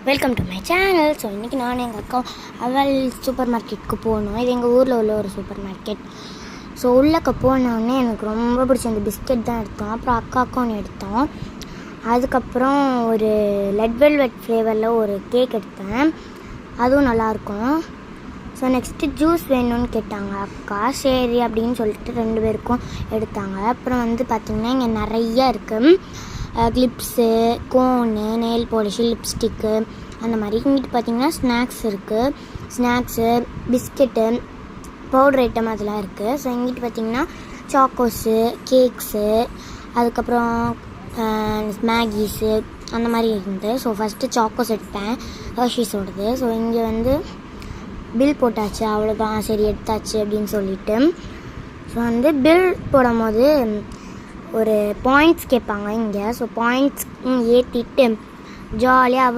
Welcome to my channel. So இன்றைக்கி நான் எங்கள் அக்கா அவள் சூப்பர் மார்க்கெட்டுக்கு போகணும். இது எங்கள் ஊரில் உள்ள ஒரு சூப்பர் மார்க்கெட். ஸோ உள்ளக்க போனோடனே எனக்கு ரொம்ப பிடிச்ச அந்த பிஸ்கெட் தான் எடுத்தோம். அப்புறம் அக்காவுக்கும் ஒன்று எடுத்தோம். அதுக்கப்புறம் ஒரு ரெட் வெல்வெட் ஃப்ளேவரில் ஒரு கேக் எடுத்தேன், அதுவும் நல்லாயிருக்கும். ஸோ நெக்ஸ்ட்டு ஜூஸ் வேணும்னு கேட்டாங்க அக்கா. சரி அப்படின்னு சொல்லிட்டு 2 பேருக்கும் எடுத்தாங்க. அப்புறம் வந்து பார்த்திங்கன்னா இங்கே நிறையா இருக்குது. கிளிப்ஸு, கோனு, நெயில் பாலிஷு, லிப்ஸ்டிக்கு அந்த மாதிரி. இங்கிட்டு பார்த்திங்கன்னா ஸ்நாக்ஸ் இருக்குது. ஸ்நாக்ஸு, பிஸ்கெட்டு, பவுடர் ஐட்டம் அதெல்லாம் இருக்குது. ஸோ இங்கிட்டு பார்த்திங்கன்னா சாக்கோஸு, கேக்ஸு, அதுக்கப்புறம் மேகீஸு அந்த மாதிரி இருந்து. ஸோ ஃபஸ்ட்டு சாக்கோஸ் எடுத்தேன், ஹர்ஷீஸோடது. ஸோ இங்கே வந்து பில் போட்டாச்சு, அவ்வளோதான், சரி எடுத்தாச்சு அப்படின்னு சொல்லிவிட்டு. ஸோ வந்து பில் போடும் போது ஒரு பாயிண்ட்ஸ் கேட்பாங்க இங்கே. ஸோ பாயிண்ட்ஸ் ஏற்றிட்டு ஜாலியாக